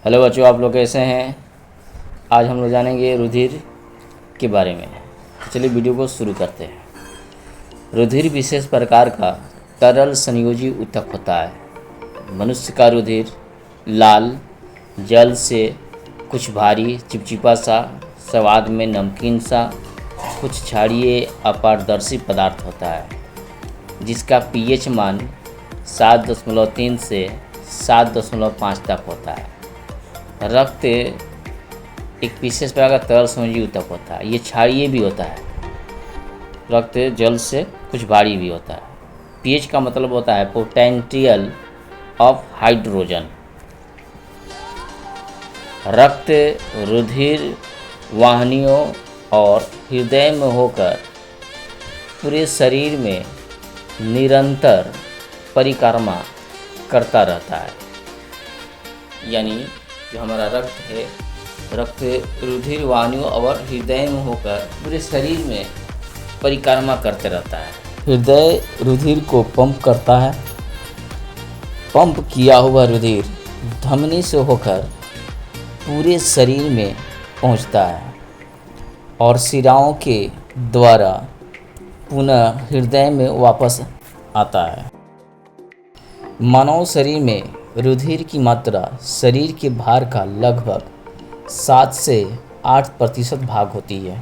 Hello बच्चों, आप लोग कैसे हैं। आज हम लोग जानेंगे रुधिर के बारे में। तो चलिए वीडियो को शुरू करते हैं। रुधिर विशेष प्रकार का तरल संयोजी ऊतक होता है। मनुष्य का रुधिर लाल, जल से कुछ भारी चिपचिपा सा, स्वाद में नमकीन सा, कुछ क्षारीय अपारदर्शी पदार्थ होता है, जिसका पीएच मान 7.3 से 7.5 तक होता है। रक्त एक विशेष प्रकार का तरल संयोजी ऊतक होता है। ये क्षारीय भी होता है। रक्त जल से कुछ भारी भी होता है। पीएच का मतलब होता है पोटेंशियल ऑफ हाइड्रोजन। रक्त रुधिर वाहिनियों और हृदय में होकर पूरे शरीर में निरंतर परिक्रमा करता रहता है। यानी जो हमारा रक्त है, रक्त रुधिर वाहिनियों और हृदय में होकर पूरे शरीर में परिक्रमा करते रहता है। हृदय रुधिर को पंप करता है। पंप किया हुआ रुधिर धमनी से होकर पूरे शरीर में पहुंचता है और शिराओं के द्वारा पुनः हृदय में वापस आता है। मानव शरीर में रुधिर की मात्रा शरीर के भार का लगभग 7 से 8% भाग होती है।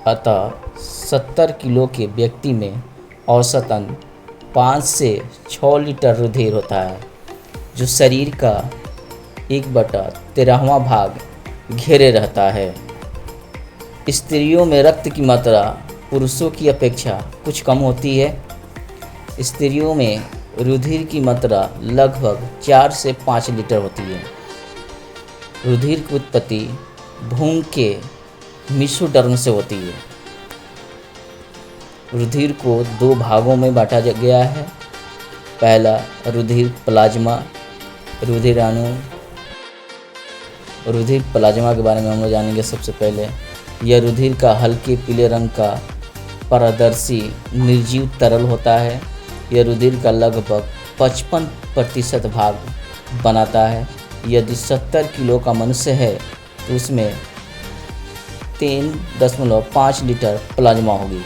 अतः 70 किलो के व्यक्ति में औसतन 5 से 6 लीटर रुधिर होता है, जो शरीर का 1/13वां भाग घेरे रहता है। स्त्रियों में रक्त की मात्रा पुरुषों की अपेक्षा कुछ कम होती है। स्त्रियों में रुधिर की मात्रा लगभग 4 से 5 लीटर होती है। रुधिर की उत्पत्ति भ्रूण के मेसोडर्म से होती है। रुधिर को 2 भागों में बांटा गया है। पहला रुधिर प्लाज्मा, रुधिराणु। रुधिर प्लाज्मा के बारे में हम लोग जानेंगे। सबसे पहले यह रुधिर का हल्के पीले रंग का पारदर्शी निर्जीव तरल होता है। यह रुधिर का लगभग 55% भाग बनाता है। यदि 70 किलो का मनुष्य है तो उसमें 3.5 लीटर प्लाज्मा होगी।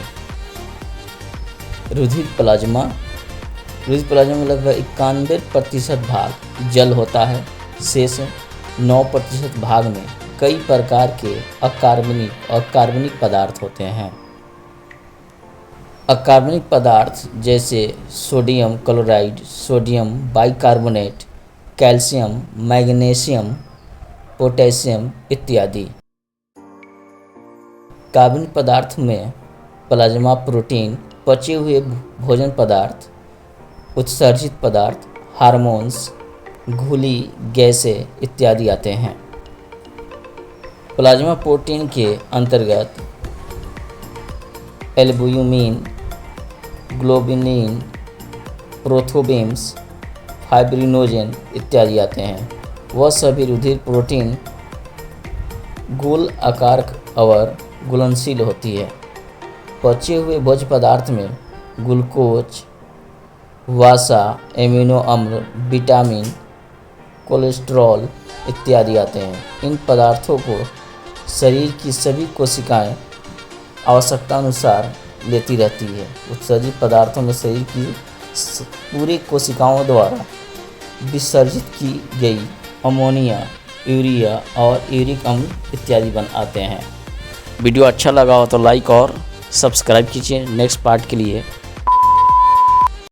रुधिर प्लाज्मा में लगभग 91% भाग जल होता है। शेष 9% भाग में कई प्रकार के अकार्बनिक पदार्थ होते हैं। अकार्बनिक पदार्थ जैसे sodium chloride, sodium bicarbonate, calcium, magnesium, potassium इत्यादि। कार्बनिक पदार्थ में प्लाज्मा प्रोटीन, पचे हुए भोजन पदार्थ, उत्सर्जित पदार्थ, हार्मोन्स, घुली गैसें इत्यादि आते हैं। प्लाज्मा प्रोटीन के अंतर्गत एल्ब्यूमिन, ग्लोबिनिन, प्रोथोबिम्स, फाइब्रिनोजेन इत्यादि आते हैं। वह सभी रुधिर प्रोटीन गोल आकार और घुलनशील होती है। पचे हुए भोज्य पदार्थ में ग्लूकोज, वसा, एमिनो अम्ल, विटामिन, कोलेस्ट्रॉल इत्यादि आते हैं। इन पदार्थों को शरीर की सभी कोशिकाएं आवश्यकता अनुसार लेती रहती है। उत्सर्जित पदार्थों में शरीर की पूरी कोशिकाओं द्वारा विसर्जित की गई अमोनिया, यूरिया और यूरिक अम्ल इत्यादि आते हैं। वीडियो अच्छा लगा हो तो लाइक और सब्सक्राइब कीजिए। नेक्स्ट पार्ट के लिए